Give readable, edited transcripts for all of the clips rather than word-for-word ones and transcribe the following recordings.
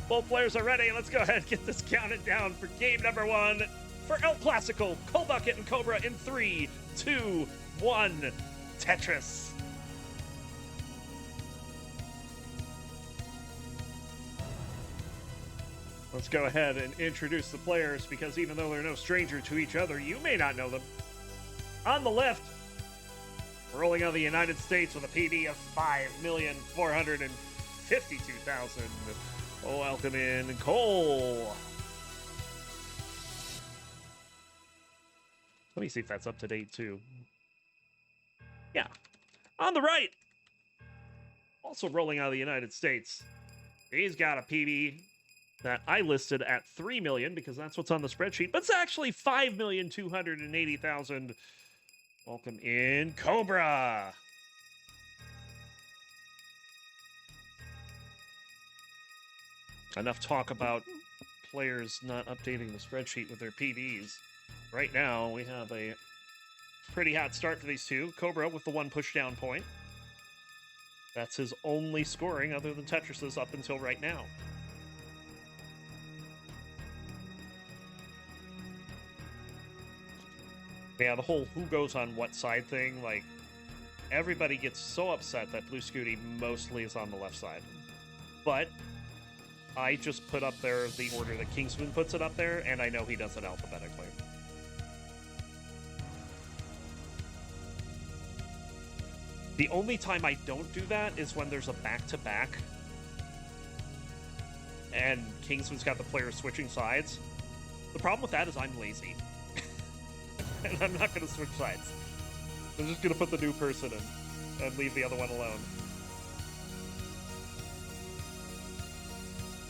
Both players are ready. Let's go ahead and get this counted down for game number 1 for El Clasico, Bucket and Cobra in 3, 2, 1, Tetris. Let's go ahead and introduce the players, because even though they're no stranger to each other, you may not know them. On the left, rolling out of the United States with a PB of 5,452,000. Welcome in, Cole. Let me see if that's up to date, too. Yeah. On the right, also rolling out of the United States, he's got a PB that I listed at 3 million because that's what's on the spreadsheet, but it's actually 5,280,000. Welcome in, Cobra. Enough talk about players not updating the spreadsheet with their PBs. Right now, we have a pretty hot start for these two. Cobra with the 1 pushdown point. That's his only scoring other than Tetris's up until right now. Yeah, the whole who goes on what side thing, like, everybody gets so upset that Blue Scooty mostly is on the left side. But I just put up there the order that Kingsman puts it up there, and I know he does it alphabetically. The only time I don't do that is when there's a back-to-back, and Kingsman's got the players switching sides. The problem with that is I'm lazy. And I'm not going to switch sides. I'm just going to put the new person in and leave the other one alone.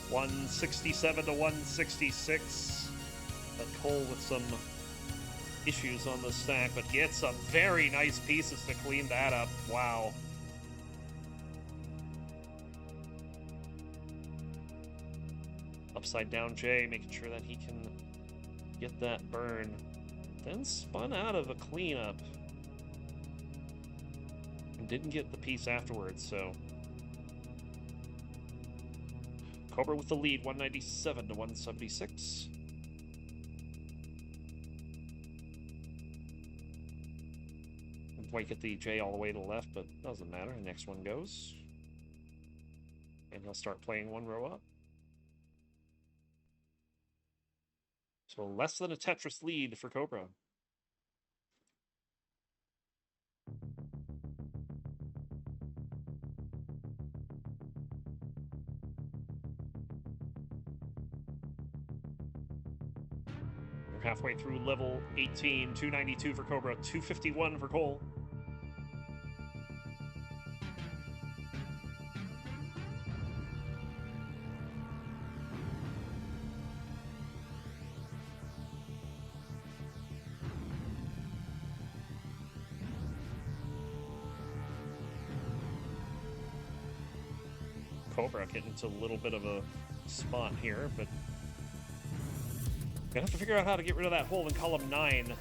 167 to 166. But Cole with some issues on the stack, but gets some very nice pieces to clean that up. Wow. Upside down J, making sure that he can get that burn. Then spun out of a cleanup. And didn't get the piece afterwards, so. Cobra with the lead, 197 to 176. Didn't quite get the J all the way to the left, but doesn't matter. The next one goes. And he'll start playing 1 row up. So less than a Tetris lead for Cobra. We're halfway through level 18, 292 for Cobra, 251 for Cole. Cobra getting into a little bit of a spot here, but gonna have to figure out how to get rid of that hole in column 9.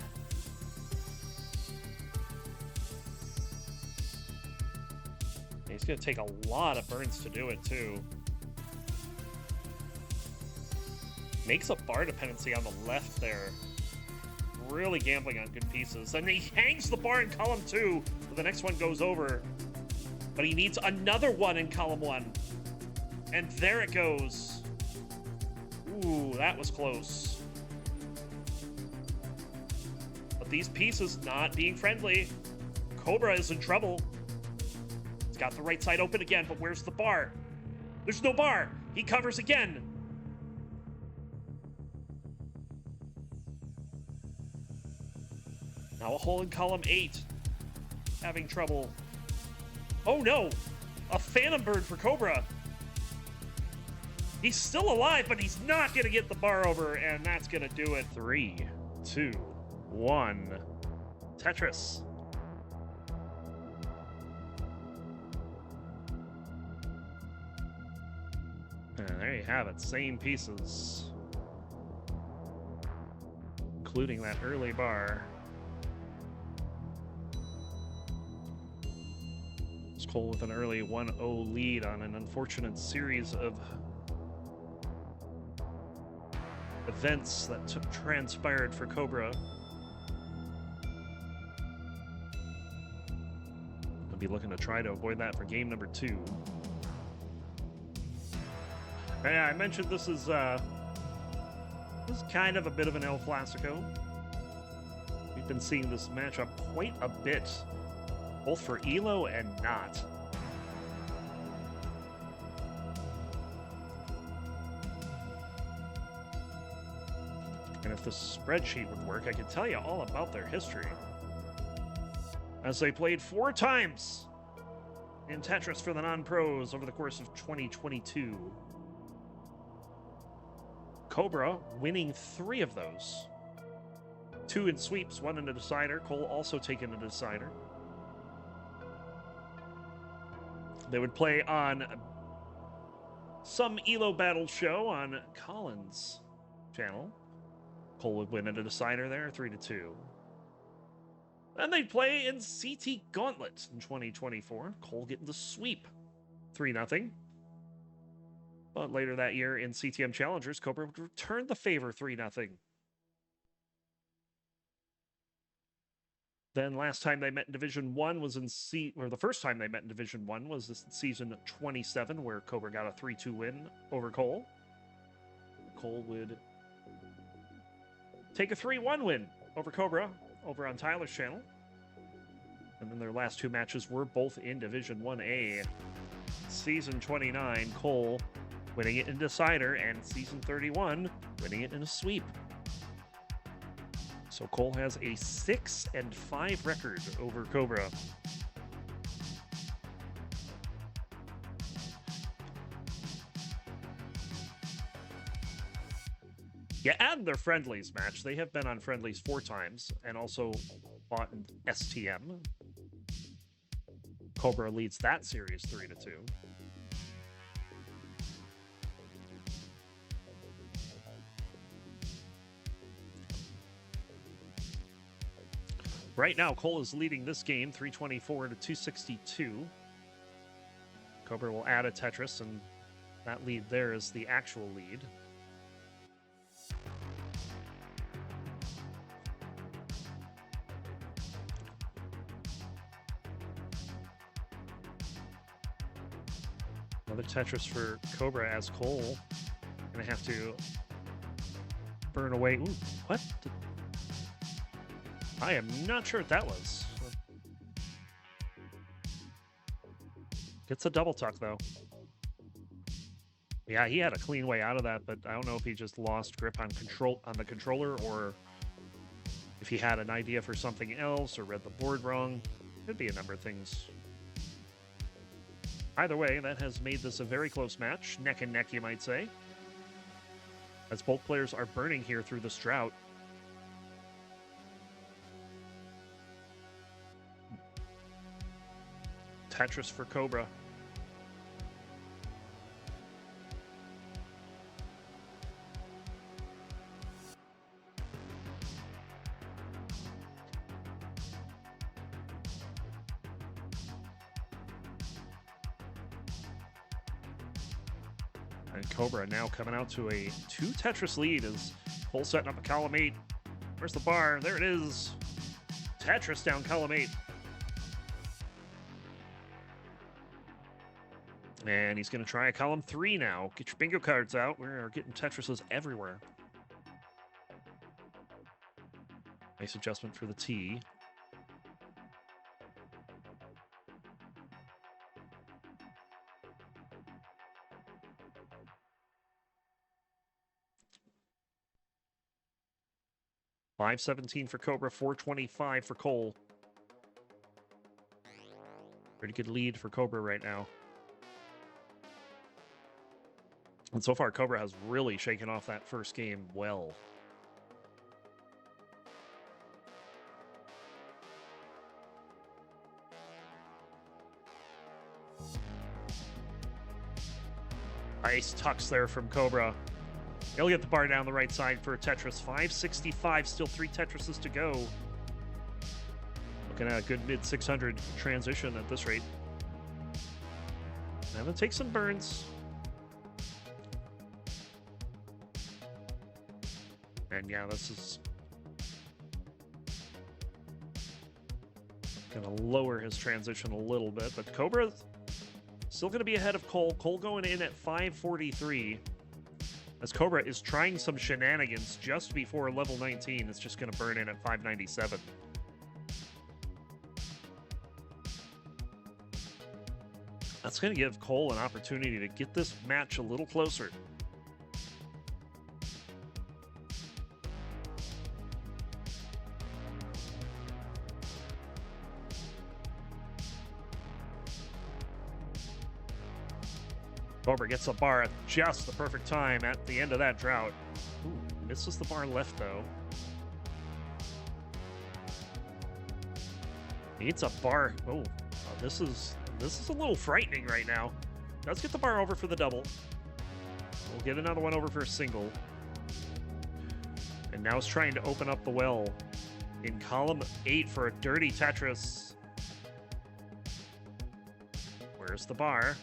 He's gonna take a lot of burns to do it too. Makes a bar dependency on the left there. Really gambling on good pieces. And he hangs the bar in column 2, but the next one goes over. But he needs another one in column 1. And there it goes. Ooh, that was close. But these pieces not being friendly. Cobra is in trouble. He's got the right side open again, but where's the bar? There's no bar. He covers again. Now a hole in column 8. Having trouble. Oh no! A Phantom Bird for Cobra. He's still alive, but he's not going to get the bar over, and that's going to do it. 3, 2, 1. Tetris. And there you have it. Same pieces. Including that early bar. Cole with an early 1-0 lead on an unfortunate series of events that transpired for Cobra. I'll be looking to try to avoid that for game number 2. Yeah, I mentioned this is kind of a bit of an El Clasico. We've been seeing this matchup quite a bit, both for Elo and not. And if the spreadsheet would work, I could tell you all about their history. As they played 4 times in Tetris for the non-pros over the course of 2022. Cobra winning 3 of those. 2 in sweeps, 1 in a decider. Cole also taking a decider. They would play on some Elo Battle show on Colin's channel. Cole would win at a decider there, 3-2. Then they'd play in CT Gauntlet in 2024. Cole getting the sweep, 3-0. But later that year in CTM Challengers, Cobra would return the favor, 3-0. Then last time they met in Division 1 was in the first time they met in Division 1 was this season 27, where Cobra got a 3-2 win over Cole. Cole would take a 3-1 win over Cobra over on Tyler's channel. And then their last 2 matches were both in Division 1A. Season 29, Cole winning it in decider, and season 31 winning it in a sweep. So Cole has a 6-5 record over Cobra. You add their friendlies match. They have been on friendlies 4 times and also fought in STM. Cobra leads that series 3-2. Right now, Cole is leading this game 324-262. Cobra will add a Tetris, and that lead there is the actual lead. Another Tetris for Cobra as Cole. Gonna have to burn away. Ooh, what? I am not sure what that was. Gets a double tuck, though. Yeah, he had a clean way out of that, but I don't know if he just lost grip on the controller, or if he had an idea for something else or read the board wrong. Could be a number of things. Either way, that has made this a very close match. Neck and neck, you might say. As both players are burning here through this drought. Tetris for Cobra. And Cobra now coming out to a 2 Tetris lead as Cole setting up a column 8. Where's the bar? There it is. Tetris down column 8. And he's going to try a column 3 now. Get your bingo cards out. We're getting Tetrises everywhere. Nice adjustment for the T. $5.17 for Cobra, $4.25 for Cole. Pretty good lead for Cobra right now. And so far, Cobra has really shaken off that first game well. Nice tucks there from Cobra. He'll get the bar down the right side for a Tetris. 565, still 3 Tetrises to go. Looking at a good mid-600 transition at this rate. And it'll take some burns. And yeah, this is gonna lower his transition a little bit, but Cobra's still gonna be ahead of Cole. Cole going in at 543. As Cobra is trying some shenanigans just before level 19. It's just gonna burn in at 597. That's gonna give Cole an opportunity to get this match a little closer. Cobra gets a bar at just the perfect time at the end of that drought. Ooh, misses the bar left, though. Needs a bar. Oh, this is a little frightening right now. Does get the bar over for the double. We'll get another one over for a single. And now is trying to open up the well in column 8 for a dirty Tetris. Where's the bar?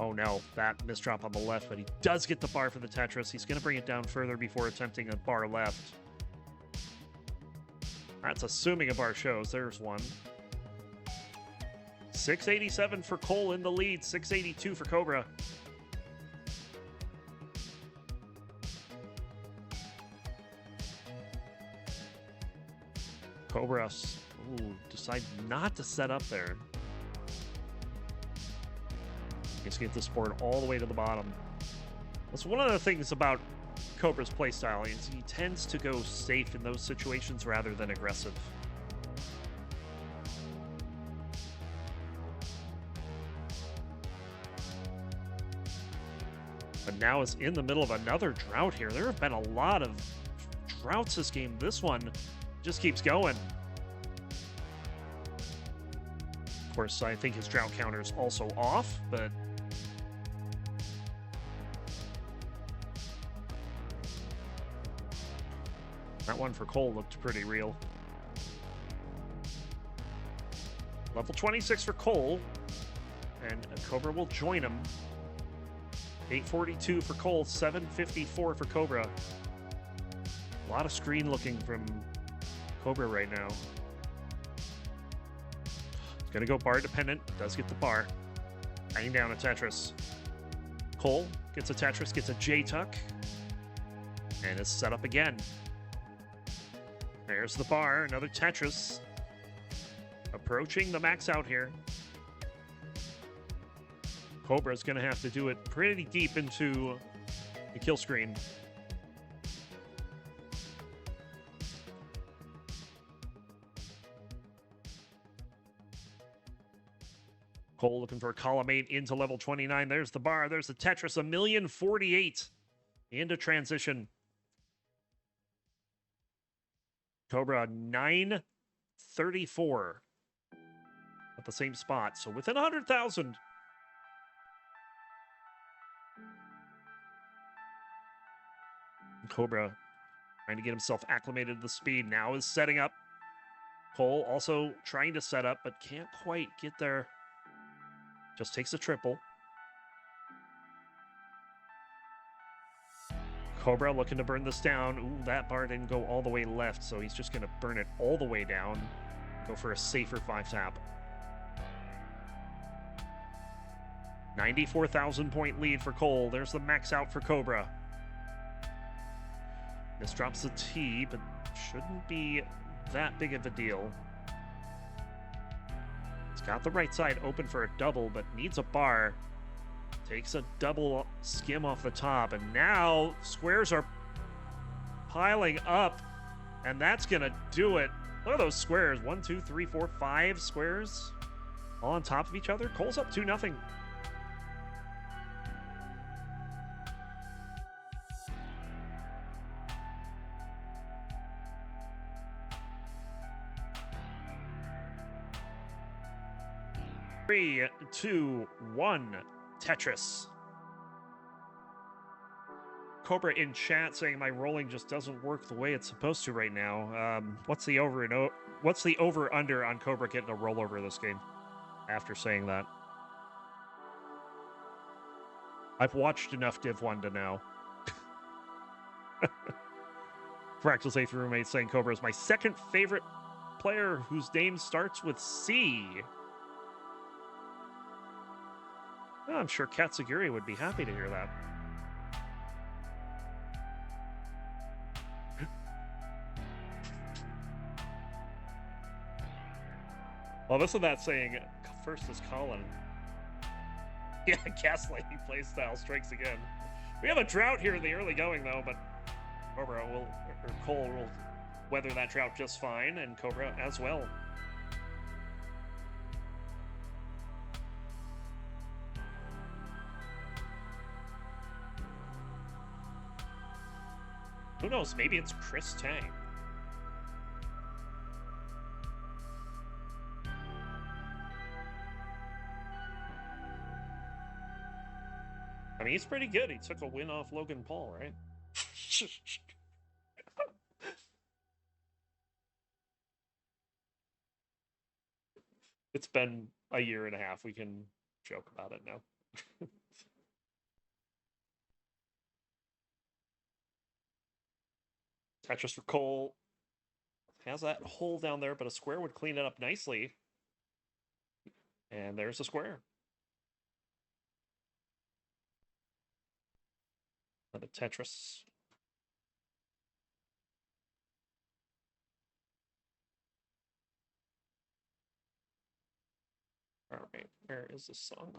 Oh no, that misdrop on the left, but he does get the bar for the Tetris. He's going to bring it down further before attempting a bar left. That's assuming a bar shows. There's one. 687 for Cole in the lead. 682 for Cobra. Cobra decide not to set up there. Let's get this board all the way to the bottom. That's one of the things about Cobra's playstyle. Is he tends to go safe in those situations rather than aggressive. But now is in the middle of another drought here. There have been a lot of droughts this game. This one just keeps going. Of course, I think his drought counter is also off, but that one for Cole looked pretty real. Level 26 for Cole, and Cobra will join him. 842 for Cole, 754 for Cobra. A lot of screen looking from Cobra right now. He's gonna go bar dependent, does get the bar. Hanging down a Tetris. Cole gets a Tetris, gets a J-Tuck, and is set up again. There's the bar, another Tetris. Approaching the max out here. Cobra's going to have to do it pretty deep into the kill screen. Cole looking for column 8 into level 29. There's the bar. There's the Tetris. 1,048,000 into transition. Cobra 934 at the same spot. So within 100,000. Cobra trying to get himself acclimated to the speed. Now is setting up. Cole also trying to set up, but can't quite get there. Just takes a triple. Cobra looking to burn this down. Ooh, that bar didn't go all the way left, so he's just going to burn it all the way down. Go for a safer 5-tap. 94,000 point lead for Cole. There's the max out for Cobra. This drops the T, but shouldn't be that big of a deal. It's got the right side open for a double, but needs a bar. Takes a double skim off the top, and now squares are piling up, and that's gonna do it. Look at those squares. 1, 2, 3, 4, 5 squares all on top of each other. Cole's up 2-0. Three, 2, 1, Tetris. Cobra in chat saying my rolling just doesn't work the way it's supposed to right now. What's the over under on Cobra getting a rollover this game? After saying that, I've watched enough Div 1 to know. Fractal Safe roommate saying Cobra is my second favorite player whose name starts with C. Oh, I'm sure Katsuguri would be happy to hear that. Well, this and that saying, first is Colin. Yeah, Gaslighting playstyle strikes again. We have a drought here in the early going, though, but Cobra will, or Cole will weather that drought just fine, and Cobra as well. Who knows? Maybe it's Chris Tang. I mean, he's pretty good. He took a win off Logan Paul, right? It's been a year and a half. We can joke about it now. Tetris for Cole. Has that hole down there, but a square would clean it up nicely. And there's a square. Another Tetris. All right, where is this song?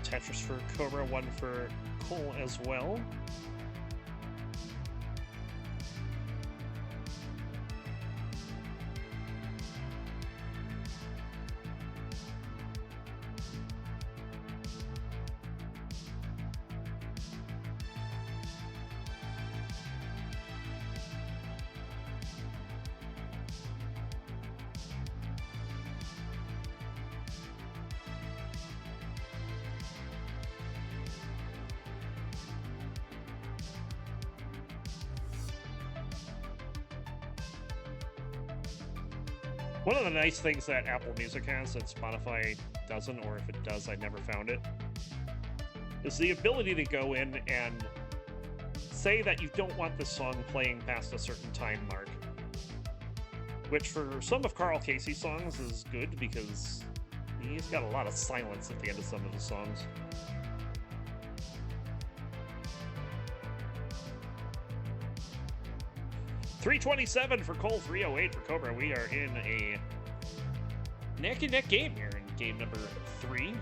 Tetris for Cobra, one for Cole as well. One of the nice things that Apple Music has that Spotify doesn't, or if it does, I never found it, is the ability to go in and say that you don't want this song playing past a certain time mark. Which for some of Carl Casey's songs is good because he's got a lot of silence at the end of some of his songs. .327 for Cole, 308 for Cobra. We are in a neck-and-neck game here in game number 3.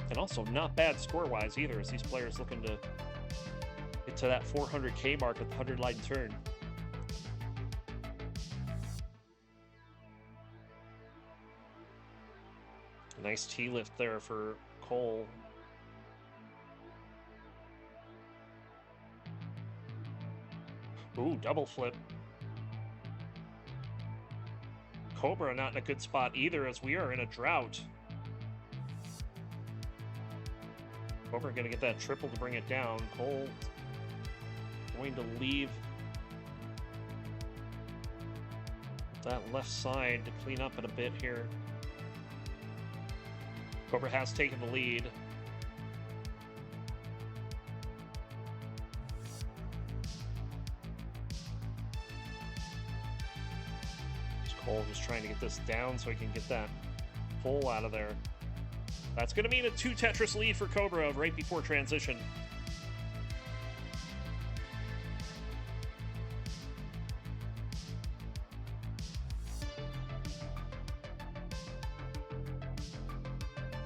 And also not bad score-wise either, as these players looking to get to that 400K mark at the 100-line turn. Nice T-lift there for Cole. Ooh, double flip. Cobra not in a good spot either, as we are in a drought. Cobra gonna get that triple to bring it down. Cole going to leave that left side to clean up it a bit here. Cobra has taken the lead. Cole just trying to get this down so he can get that pull out of there. That's going to mean a 2 Tetris lead for Cobra right before transition.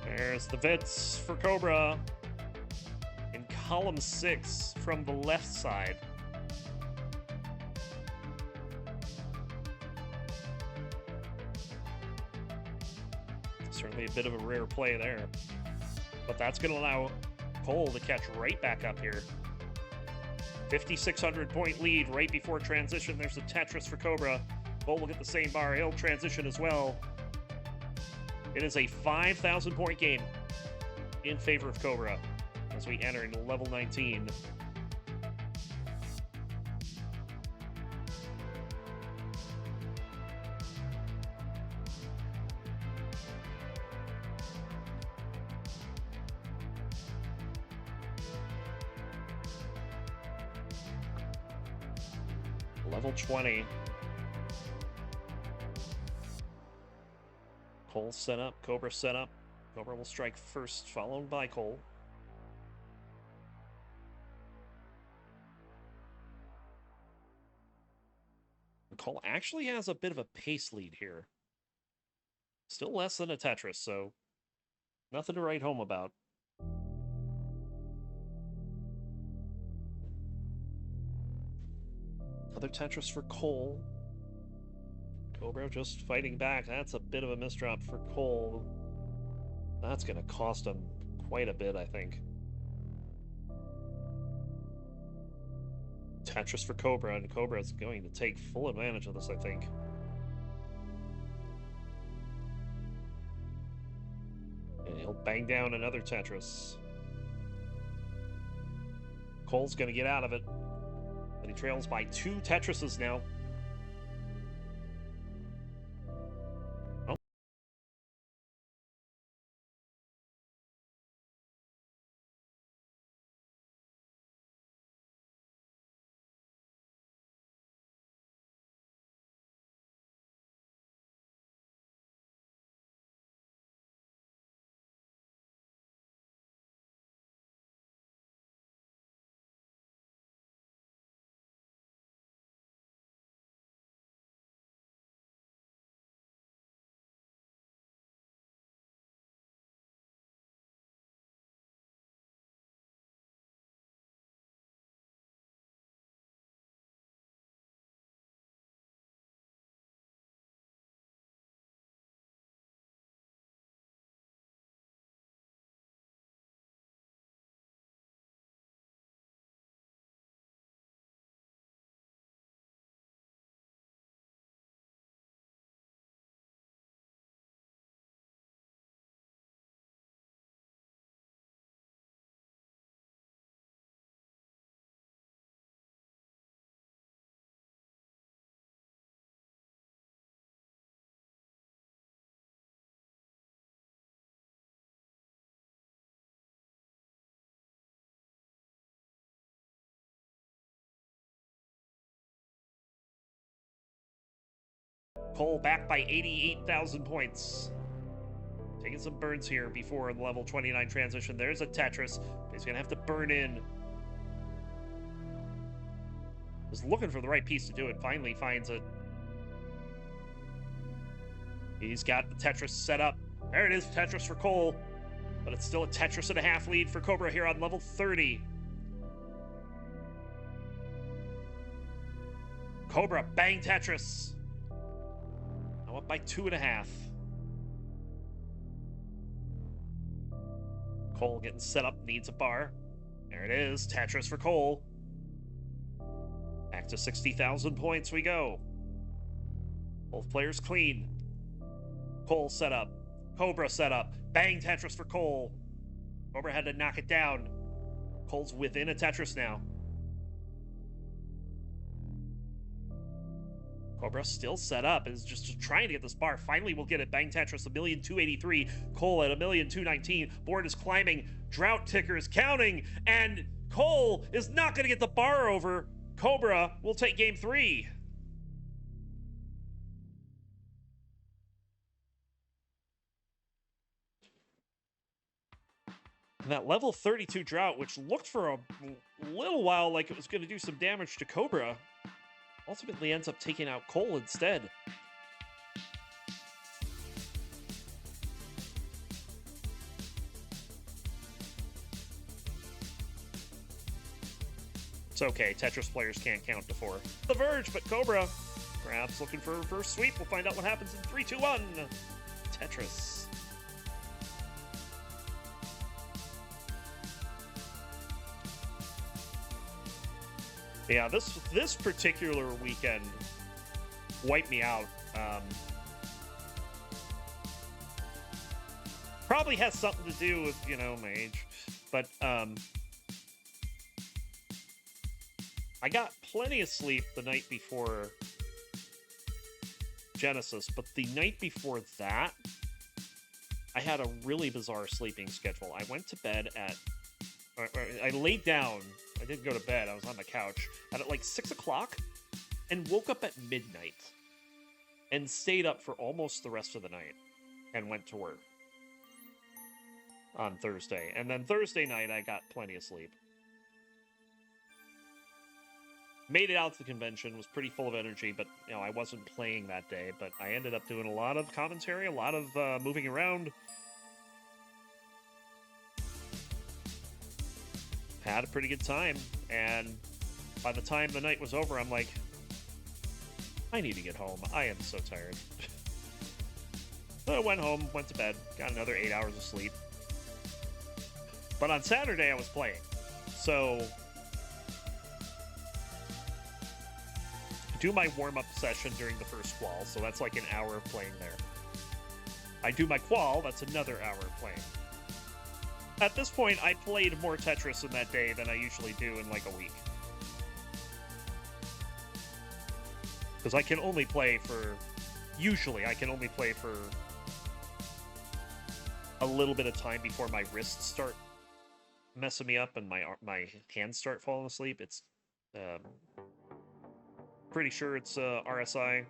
There's the Vits for Cobra in column 6 from the left side. Certainly a bit of a rare play there. But that's going to allow Cole to catch right back up here. 5,600 point lead right before transition. There's a Tetris for Cobra. Cole will get the same bar. He'll transition as well. It is a 5,000 point game in favor of Cobra as we enter into level 19. Level 20. Cole set up, Cobra set up. Cobra will strike first, followed by Cole. Cole actually has a bit of a pace lead here. Still less than a Tetris, so nothing to write home about. Another Tetris for Cole. Cobra just fighting back. That's a bit of a misdrop for Cole. That's going to cost him quite a bit, I think. Tetris for Cobra, and Cobra is going to take full advantage of this, I think. And he'll bang down another Tetris. Cole's going to get out of it. But he trails by 2 Tetrises now. Oh. Cole back by 88,000 points. Taking some burns here before the level 29 transition. There's a Tetris. He's going to have to burn in. Was looking for the right piece to do it. Finally finds it. He's got the Tetris set up. There it is, Tetris for Cole. But it's still a Tetris and a half lead for Cobra here on level 30. Cobra, bang Tetris. Now up by 2.5. Cole getting set up, needs a bar. There it is, Tetris for Cole. Back to 60,000 points we go. Both players clean. Cole set up. Cobra set up. Bang Tetris for Cole. Cobra had to knock it down. Cole's within a Tetris now. Cobra still set up, is just trying to get this bar. Finally, we'll get it. Bang Tetris, 1,283,000. Cole at 1,219,000. Board is climbing. Drought ticker is counting. And Cole is not going to get the bar over. Cobra will take game 3. And that level 32 drought, which looked for a little while like it was going to do some damage to Cobra, ultimately ends up taking out Cole instead. It's okay, Tetris players can't count to 4. The Verge, but Cobra perhaps looking for a reverse sweep. We'll find out what happens in 3, 2, 1. Tetris. Yeah, this particular weekend wiped me out. Probably has something to do with, you know, my age. But I got plenty of sleep the night before Genesis, but the night before that, I had a really bizarre sleeping schedule. I went to bed at... I laid down. I didn't go to bed. I was on the couch at like 6 o'clock and woke up at midnight and stayed up for almost the rest of the night and went to work on Thursday. And then Thursday night, I got plenty of sleep. Made it out to the convention, was pretty full of energy, but, you know, I wasn't playing that day. But I ended up doing a lot of commentary, a lot of moving around. Had a pretty good time, and by the time the night was over, I'm like, I need to get home. I am so tired. So I went home, went to bed, got another 8 hours of sleep. But on Saturday, I was playing. So I do my warm-up session during the first qual, so that's like an hour of playing there. I do my qual, that's another hour of playing. At this point, I played more Tetris in that day than I usually do in like a week. Because I can only play for... Usually, I can only play for a little bit of time before my wrists start messing me up and my hands start falling asleep. It's... pretty sure it's RSI.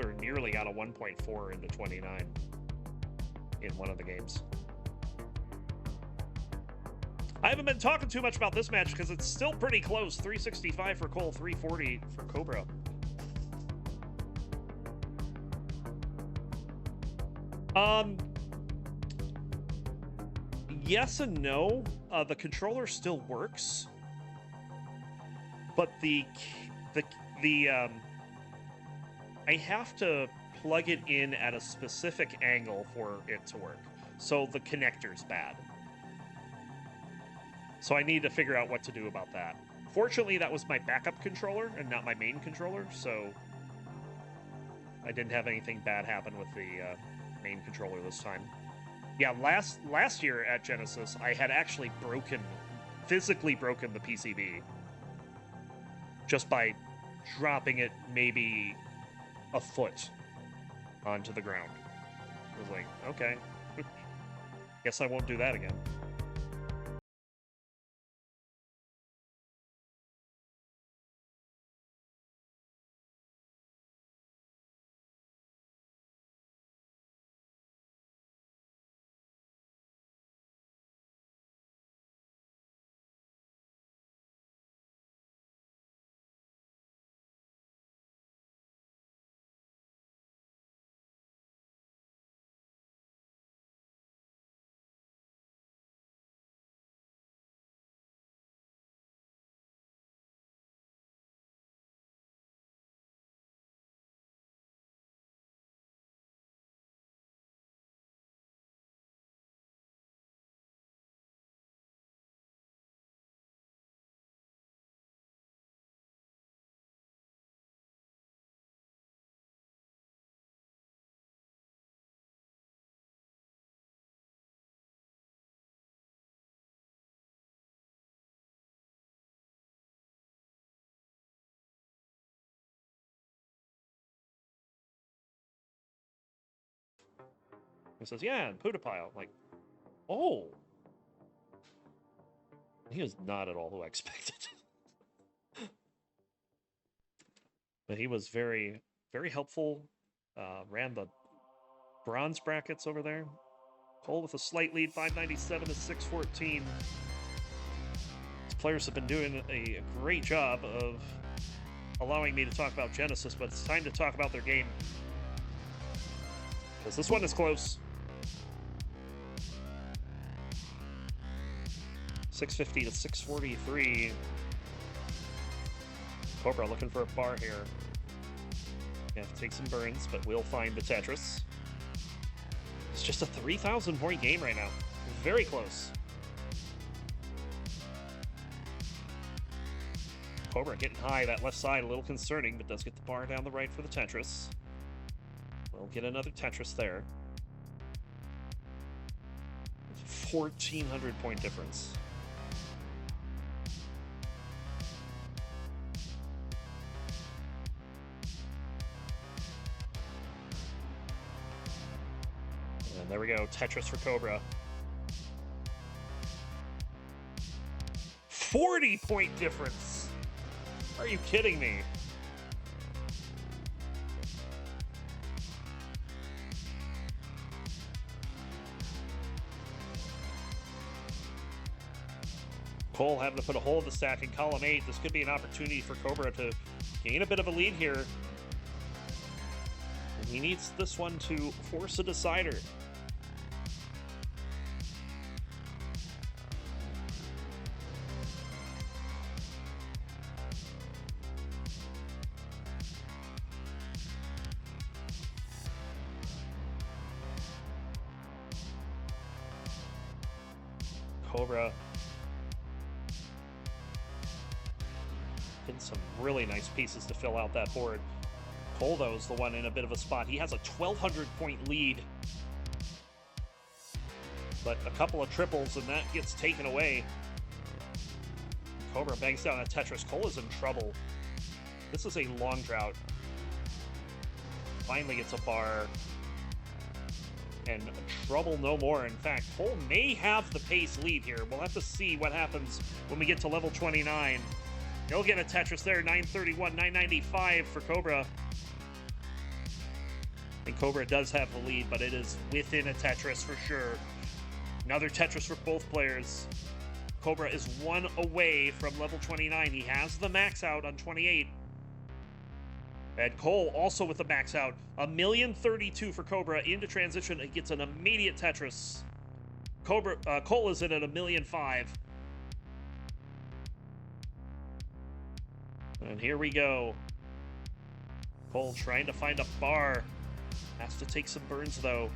We're nearly out of 1.4 into 29 in one of the games. I haven't been talking too much about this match because it's still pretty close. 365 for Cole, 340 for Cobra. Yes and no. The controller still works, but I have to plug it in at a specific angle for it to work. So the connector's bad. So I need to figure out what to do about that. Fortunately, that was my backup controller and not my main controller, so I didn't have anything bad happen with the main controller this time. Yeah, last year at Genesis, I had actually physically broken the PCB just by dropping it maybe a foot onto the ground. I was like, okay, guess I won't do that again. He says, yeah, and PewDiePie. I'm like, oh. He was not at all who I expected. But he was very, very helpful. Ran the bronze brackets over there. Cole with a slight lead, 597 to 614. These players have been doing a great job of allowing me to talk about Genesis, but it's time to talk about their game. Because this one is close. 650 to 643. Cobra looking for a bar here. You have to take some burns, but we'll find the Tetris. It's just a 3,000 point game right now. Very close. Cobra getting high, that left side a little concerning, but does get the bar down the right for the Tetris. We'll get another Tetris there. 1,400 point difference. And there we go, Tetris for Cobra. 40 point difference! Are you kidding me? Cole having to put a hole in the stack in column 8. This could be an opportunity for Cobra to gain a bit of a lead here. And he needs this one to force a decider. Cobra getting some really nice pieces to fill out that board. Cole, though, is the one in a bit of a spot. He has a 1,200 point lead, but a couple of triples and that gets taken away. Cobra bangs down a Tetris. Cole is in trouble. This is a long drought. Finally gets a bar. And trouble no more. In fact, Cole may have the pace lead here. We'll have to see what happens when we get to level 29. He'll get a Tetris there, 931, 995 for Cobra. And Cobra does have the lead, but it is within a Tetris for sure. Another Tetris for both players. Cobra is one away from level 29. He has the max out on 28. And Cole also with the max out. 1,032,000 for Cobra into transition. It gets an immediate Tetris. Cole is in at 1,005,000. And here we go. Cole trying to find a bar. Has to take some burns though.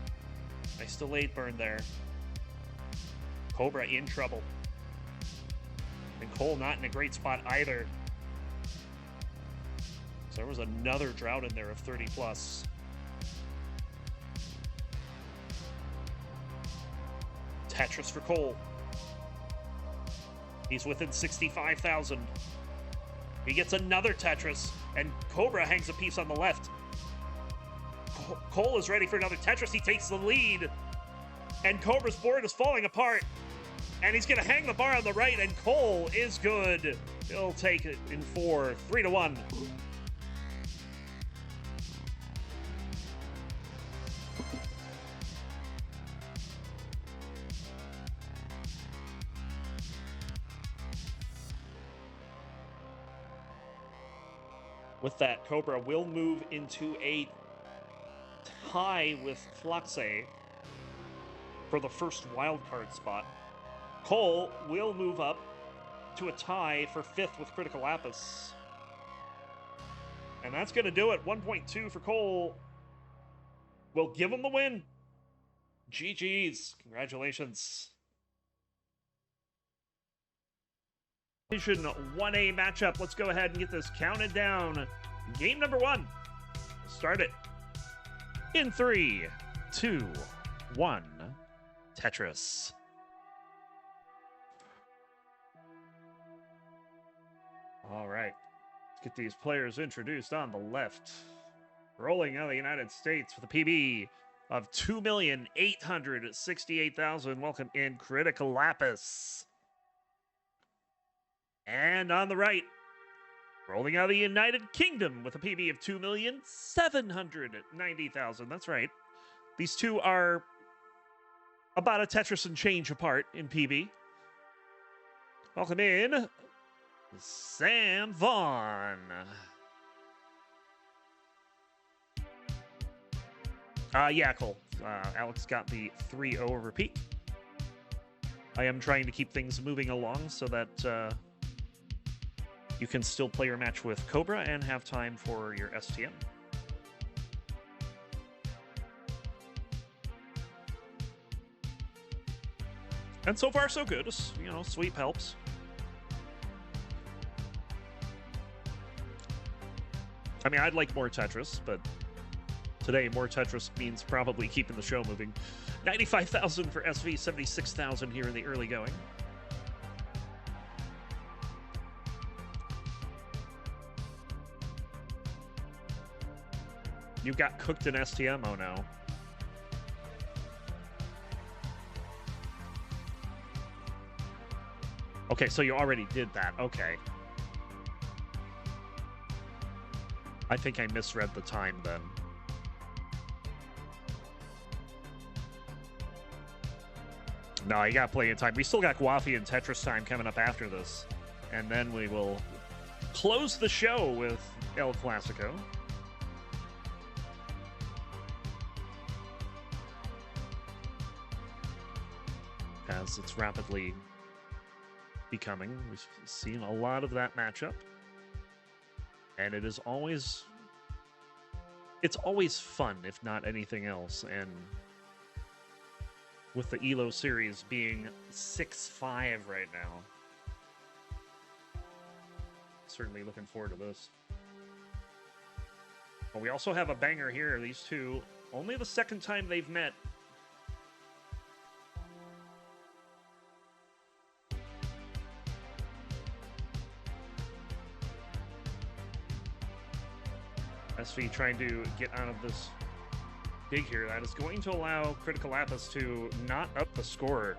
Nice delayed burn there. Cobra in trouble. And Cole not in a great spot either. So there was another drought in there of 30 plus. Tetris for Cole. He's within 65,000. He gets another Tetris, and Cobra hangs a piece on the left. Cole is ready for another Tetris. He takes the lead, and Cobra's board is falling apart. And he's going to hang the bar on the right, and Cole is good. He'll take it in 4, 3-1. With that, Cobra will move into a tie with Flaxe for the first wildcard spot. Cole will move up to a tie for 5th with Critical Lapis. And that's going to do it. 1.2 for Cole. We'll give him the win. GG's. Congratulations. Division 1A matchup. Let's go ahead and get this counted down. Game number 1. We'll start it in 3, 2, 1. Tetris. All right. Let's get these players introduced on the left. Rolling out of the United States with a PB of 2,868,000. Welcome in, Critical Lapis. And on the right, rolling out of the United Kingdom with a PB of 2,790,000. That's right. These two are about a Tetris and change apart in PB. Welcome in, Sam Vaughn. Yeah, Cole. Alex got the 3-0 over Peak. I am trying to keep things moving along so that you can still play your match with Cobra and have time for your STM. And so far, so good. You know, sweep helps. I mean, I'd like more Tetris, but today, more Tetris means probably keeping the show moving. 95,000 for SV, 76,000 here in the early going. You got cooked in STM, oh no. Okay, so you already did that, okay. I think I misread the time then. No, you got plenty of time. We still got Guafi and Tetris time coming up after this. And then we will close the show with El Clasico. As it's rapidly becoming. We've seen a lot of that matchup. And it is always... It's always fun, if not anything else. And with the ELO series being 6-5 right now. Certainly looking forward to this. But we also have a banger here. These two, only the second time they've met. SV trying to get out of this dig here. That is going to allow Critical Lapis to not up the score.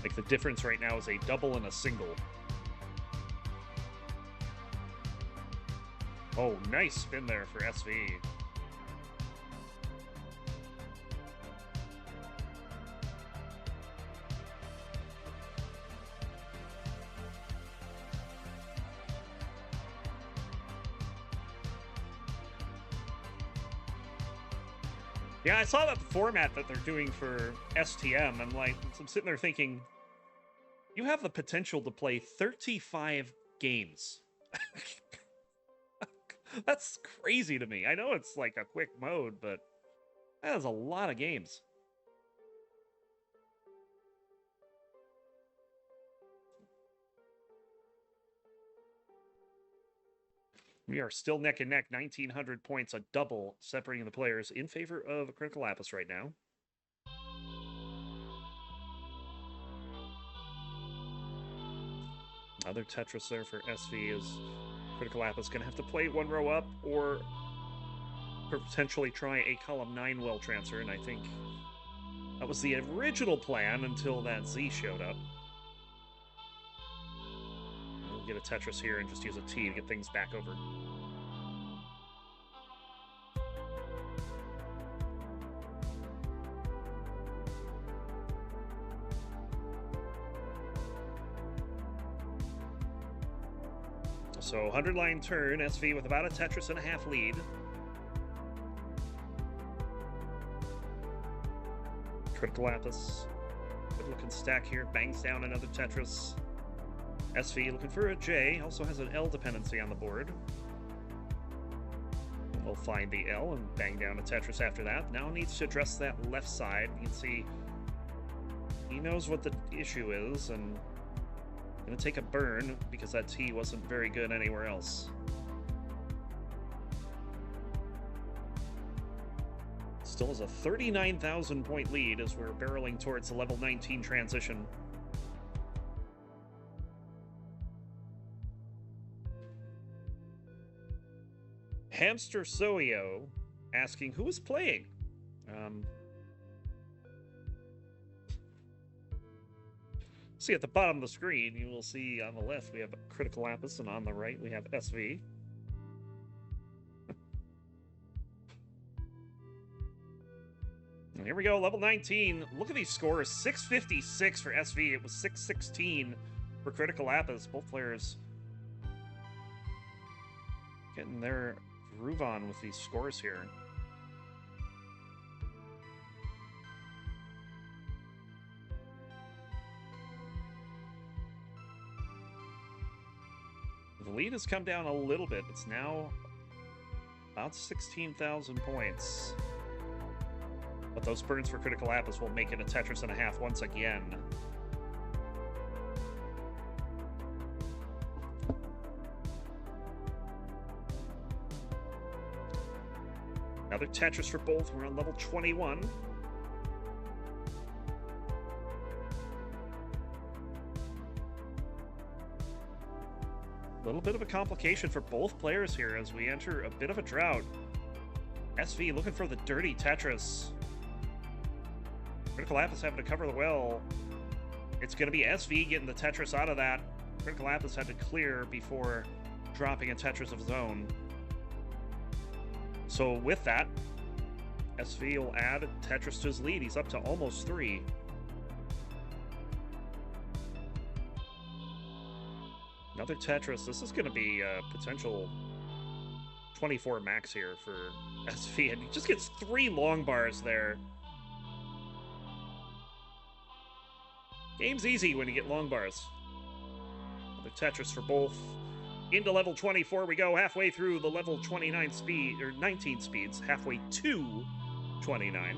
Like the difference right now is a double and a single. Oh, nice spin there for SV. Yeah, I saw that format that they're doing for STM. I'm sitting there thinking, you have the potential to play 35 games. That's crazy to me. I know it's like a quick mode, but that is a lot of games. We are still neck and neck, 1,900 points, a double separating the players in favor of Critical Lapis right now. Another Tetris there for SV is Critical Lapis going to have to play one row up or potentially try a column 9 well transfer, and I think that was the original plan until that Z showed up. We'll get a Tetris here and just use a T to get things back over. So 100-line turn, SV with about a Tetris and a half lead. Critical Lapis, good looking stack here, bangs down another Tetris. SV looking for a J, also has an L dependency on the board. We'll find the L and bang down a Tetris after that. Now needs to address that left side. You can see he knows what the issue is and gonna take a burn because that T wasn't very good anywhere else. Still has a 39,000 point lead as we're barreling towards the level 19 transition. Hamster Soyo asking who is playing. See at the bottom of the screen, you will see on the left we have Critical Lapis, and on the right we have SV. And here we go, level 19. Look at these scores. 656 for SV. It was 616 for Critical Lapis. Both players getting their groove on with these scores here. The lead has come down a little bit. It's now about 16,000 points. But those burns for Critical Lapis will make it a Tetris and a half once again. Another Tetris for both. We're on level 21. A little bit of a complication for both players here as we enter a bit of a drought. SV looking for the dirty Tetris. Critical Lapis having to cover the well. It's going to be SV getting the Tetris out of that. Critical Lapis had to clear before dropping a Tetris of his own. So with that, SV will add Tetris to his lead. He's up to almost 3. Another Tetris. This is going to be a potential 24 max here for SV. And he just gets 3 long bars there. Game's easy when you get long bars. Another Tetris for both. Into level 24 we go, halfway through the level 29 speed, or 19 speeds, halfway to 29.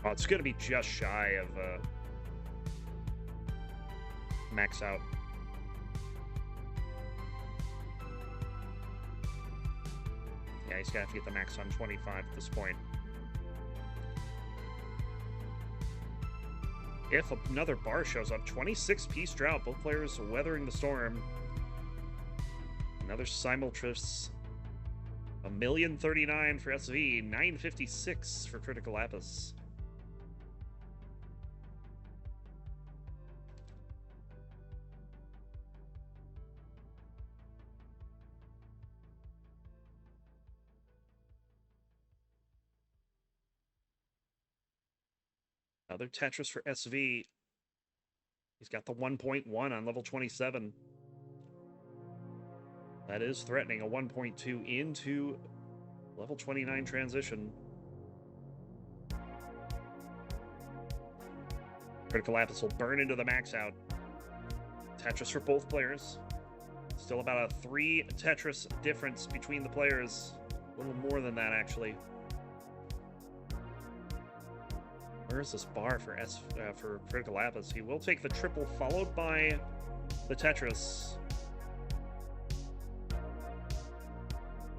Oh, it's going to be just shy of max out. Yeah, he's going to have to get the max on 25 at this point. If another bar shows up, 26-piece drought. Both players weathering the storm. Another Simultris. 1,039,000 for SV. 956 for Critical Lapis. Another Tetris for SV. He's got the 1.1 on level 27. That is threatening a 1.2 into level 29 transition. Critical Lapis will burn into the max out. Tetris for both players. Still about a 3 Tetris difference between the players. A little more than that, actually. Where is this bar for for Critical Lapis? He will take the triple, followed by the Tetris.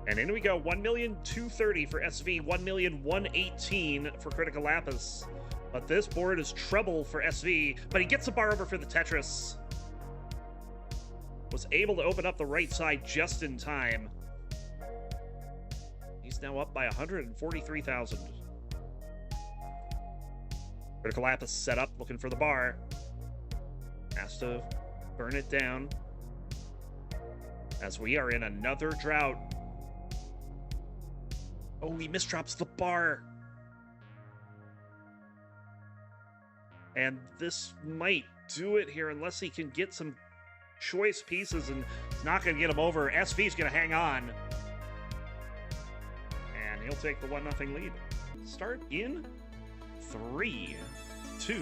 And in we go. 1,230,000 for SV. 1,118,000 for Critical Lapis. But this board is trouble for SV. But he gets a bar over for the Tetris. Was able to open up the right side just in time. He's now up by 143,000. Critical Lapis set up, looking for the bar. Has to burn it down. As we are in another drought. Oh, he misdrops the bar. And this might do it here unless he can get some choice pieces, and it's not going to get him over. SV's going to hang on. And he'll take the 1-0 lead. Start in 3, 2,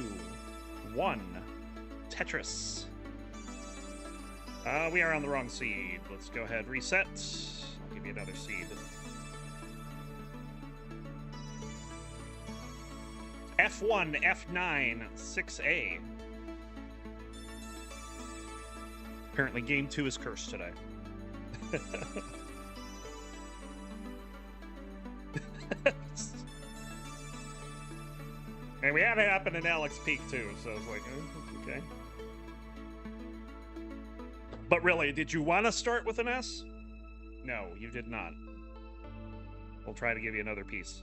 1. Tetris. We are on the wrong seed. Let's go ahead, reset. I'll give you another seed. F1, F9, 6A. Apparently game 2 is cursed today. And we had it happen in Alex Peak too, so it's like, okay. But really, did you want to start with an S? No, you did not. We'll try to give you another piece.